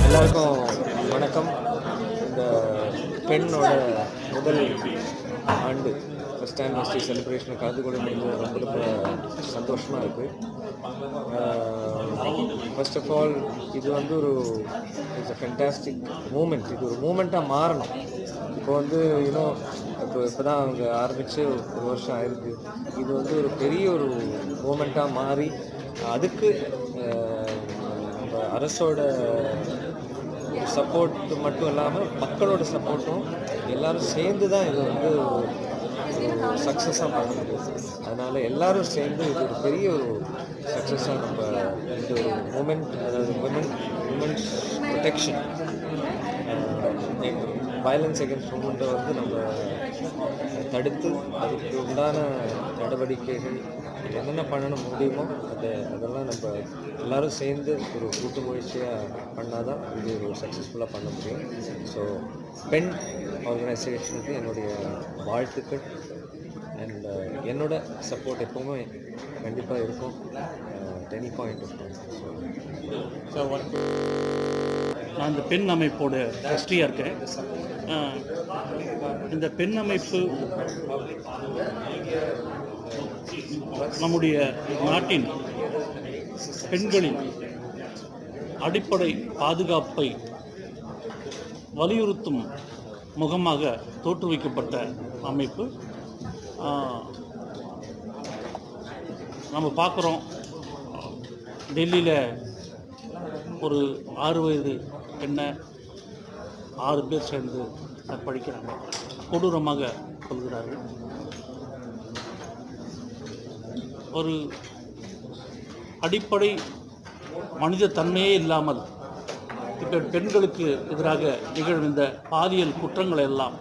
எல்லாருக்கும் வணக்கம். இந்த பெண்ணோட முதல் ஆண்டு ஃபஸ்ட் ஆனிவர்சரி செலிப்ரேஷனுக்கு கலந்து கொள்ள முடிஞ்சது ரொம்ப ரொம்ப சந்தோஷமாக இருக்குது. ஃபர்ஸ்ட் ஆஃப் ஆல் இது வந்து இட்ஸ் அ ஃபென்டாஸ்டிக் மூமெண்ட். இது ஒரு மூமெண்ட்டாக மாறணும். இப்போ வந்து இப்போ தான் அவங்க ஆரம்பித்து ஒரு வருஷம் ஆயிருக்கு. இது வந்து ஒரு பெரிய ஒரு மூமெண்ட்டாக மாறி அதுக்கு நம்ம அரசோட சப்போர்ட் மட்டும் இல்லாமல் மக்களோட சப்போர்ட்டும் எல்லோரும் சேர்ந்து தான் இது வந்து ஒரு சக்ஸஸாக பண்ண முடியும். அதனால் எல்லோரும் சேர்ந்து இது ஒரு பெரிய ஒரு சக்ஸஸாக நம்ம இந்த ஒரு மூமெண்ட், அதாவது உமன்ஸ் ப்ரொடெக்ஷன், வயலன்ஸ் அகேன்ஸ்ட் உமன்ட்டை வந்து நம்ம தடுத்து அதுக்கு உண்டான நடவடிக்கைகள் என்னென்ன பண்ணணும் முடியுமோ அதெல்லாம் நம்ம எல்லோரும் சேர்ந்து ஒரு கூட்டு முயற்சியாக பண்ணால் தான் இது ஒரு சக்ஸஸ்ஃபுல்லாக பண்ண முடியும். ஸோ பெண் ஆர்கனைசேஷனுக்கு என்னுடைய வாழ்த்துக்கள் அண்ட் என்னோட சப்போர்ட் எப்போவுமே கண்டிப்பாக இருக்கும் any point of time. So நான் இந்த பெண் அமைப்போட ட்ரஸ்டியாக இருக்கேன். இந்த பெண் அமைப்பு நம்முடைய நாட்டின் பெண்களின் அடிப்படை பாதுகாப்பை வலியுறுத்தும் முகமாக தோற்றுவிக்கப்பட்ட அமைப்பு. நம்ம பார்க்குறோம், டெல்லியில் ஒரு 6 வயது பெண்ணை 6 பேர் சேர்ந்து படிக்கிறாங்க, கொடூரமாக கொள்கிறார்கள். ஒரு அடிப்படை மனித தன்மையே இல்லாமல் இப்போ பெண்களுக்கு எதிராக நிகழும் இந்த பாலியல் குற்றங்கள் எல்லாம்,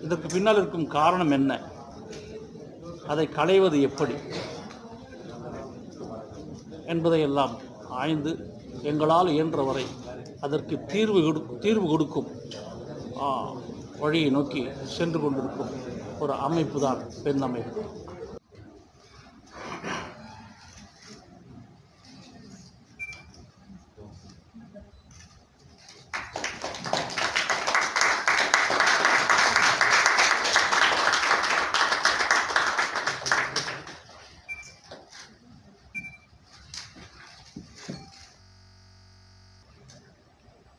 இதற்கு பின்னால் இருக்கும் காரணம் என்ன, அதை களைவது எப்படி என்பதையெல்லாம் ஆய்ந்து எங்களால் இயன்றவரை அதற்கு தீர்வு கொடுக்கும் வழியை நோக்கி சென்று கொண்டிருக்கும் ஒரு அமைப்பு தான் பெண் அமைப்பு.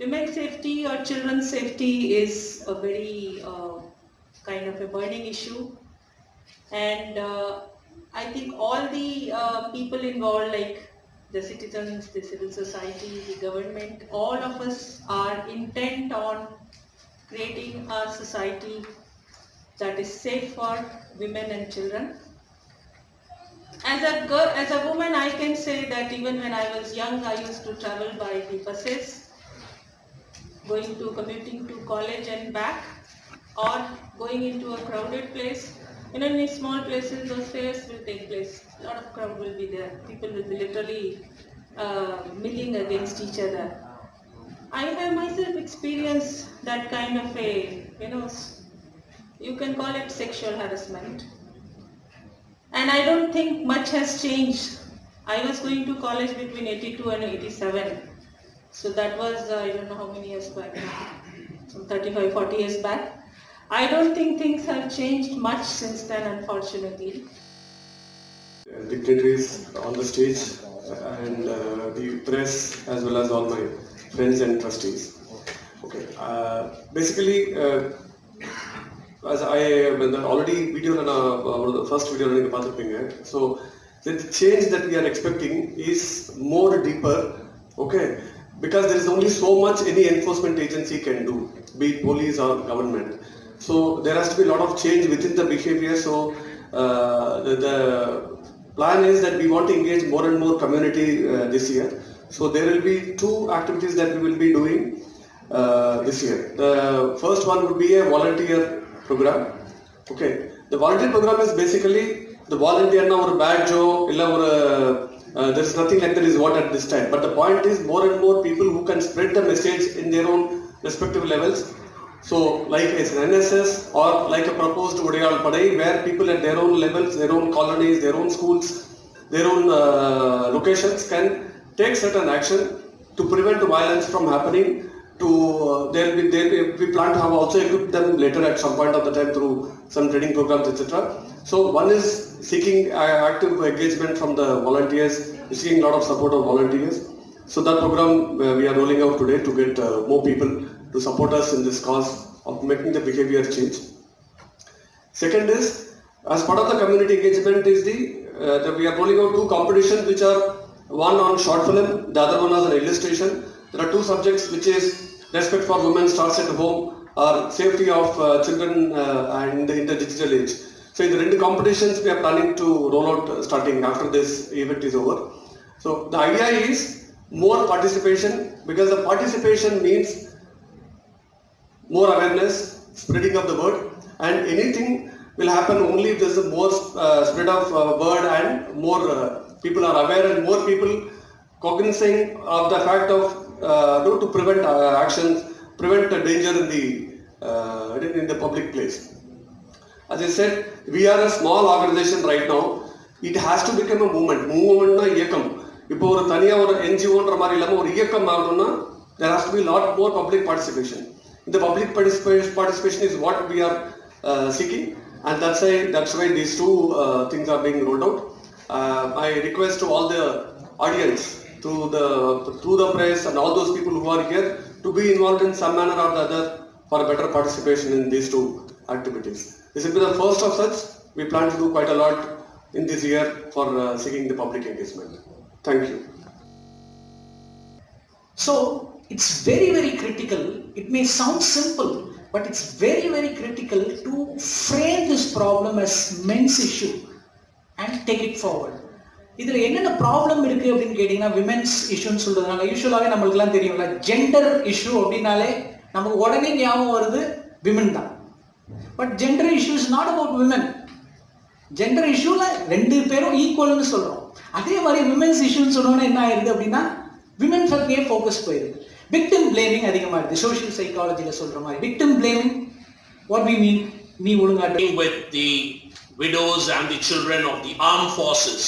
Women's safety or children's safety is a very kind of a burning issue, and I think all the people involved, like the citizens, the civil society, the government, all of us are intent on creating a society that is safe for women and children. As a woman, I can say that even when I was young, I used to travel by the buses, commuting to college and back, or going into a crowded place. In these small places, those fairs will take place. A lot of crowd will be there. People will be literally milling against each other. I have myself experienced that kind of a, you can call it sexual harassment. And I don't think much has changed. I was going to college between 82 and 87. So that was, I don't know how many years back, some 35, 40 years back. I don't think things have changed much since then, unfortunately. Dignitaries on the stage and the press, as well as all my friends and trustees. Okay, basically, as I already video the first video, so the change that we are expecting is more deeper. Okay. Because there is only so much any enforcement agency can do, be it police or government. So there has to be a lot of change within the behavior. So the plan is that we want to engage more and more community this year. So there will be 2 activities that we will be doing this year. The first one would be a volunteer program. Okay, the volunteer program is basically the volunteer na or badge illa or there is nothing like that is what at this time. But the point is more and more people who can spread the message in their own respective levels. So like as an NSS or like a proposed Odayal Padai, where people at their own levels, their own colonies, their own schools, their own locations can take certain action to prevent violence from happening. We plan to have also equipped them later at some point of the time through some training programs, etc. So one is seeking active engagement from the volunteers, seeking a lot of support of volunteers. So that program we are rolling out today to get more people to support us in this cause of making the behavior change. Second is, as part of the community engagement is that we are rolling out 2 competitions, which are one on short film, the other one as an illustration. There are 2 subjects, which is respect for women starts at home or safety of children and in the digital age. So in the 2 competitions we are planning to roll out starting after this event is over. So the idea is more participation, because the participation means more awareness, spreading of the word, and anything will happen only if there is a more spread of word and more people are aware and more people cognizant of the fact of to prevent actions, prevent danger in the public place. As I said, we are a small organization right now. It has to become a movement. Movement na iyakam. இப்போ ஒரு தனியா ஒரு NGOன்ற மாதிரி இல்லாம ஒரு இயக்கம் ஆகணும்னா there has to be a lot more public participation. The public participation is what we are seeking, and that's why these 2 things are being rolled out. I request to all the audience, through the press and all those people who are here, to be involved in some manner or the other for a better participation in these 2 activities. This will be the first of such. We plan to do quite a lot in this year for seeking the public engagement. Thank you. So it's very, very critical. It may sound simple, but it's very, very critical to frame this problem as men's issue and take it forward. இதில் என்னென்ன problem இருக்குது அப்படின்னு கேட்டிங்கன்னா, women's இஷ்யூன்னு சொல்கிறதுனால யூஸ்வலாகவே நம்மளுக்குலாம் தெரியும்ல, gender issue அப்படின்னாலே நமக்கு உடனே ஞாபகம் வருது விமன் தான். But gender issue is not about women. Gender இஷ்யூவில் 2 பேரும் ஈக்குவல்னு சொல்கிறோம். அதே மாதிரி விமென்ஸ் இஷ்யூன்னு சொன்னோன்னா என்ன ஆயிடுது அப்படின்னா, விமன் பற்றியே ஃபோக்கஸ் போயிடுது. விக்டிம் பிளேமிங் அதிகமாக இருக்குது. சோஷியல் சைக்காலஜியில் சொல்கிற மாதிரி victim blaming, what we mean, நீ ஒழுங்காட்டு with the widows and the children of the armed forces,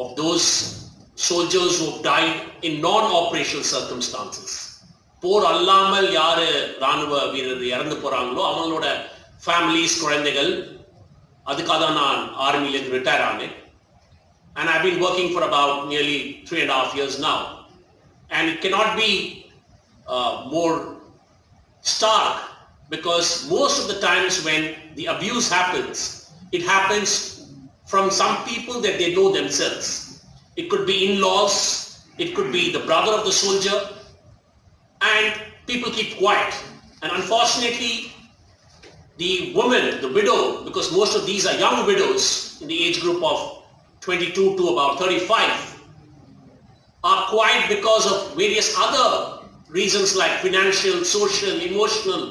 of those soldiers who have died in non-operational circumstances. போர் அல்லாமல் யாரு ராணுவ வீரர் இறந்து போறாங்களோ அவங்களோட ஃபேமிலிஸ், குழந்தைகள், அதுக்காக தான் நான் ஆர்மியிலேருந்து ரிட்டையர் ஆனேன். And I've been working for about nearly 3.5 years now. And it cannot be more stark, because most of the times when the abuse happens, it happens from some people that they know themselves. It could be in-laws, it could be the brother of the soldier, and people keep quiet. And unfortunately, the woman, the widow, because most of these are young widows in the age group of 22 to about 35, are quiet because of various other reasons like financial, social, emotional,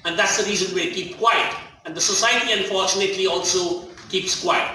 and that's the reason we keep quiet. And the society unfortunately also keeps quiet.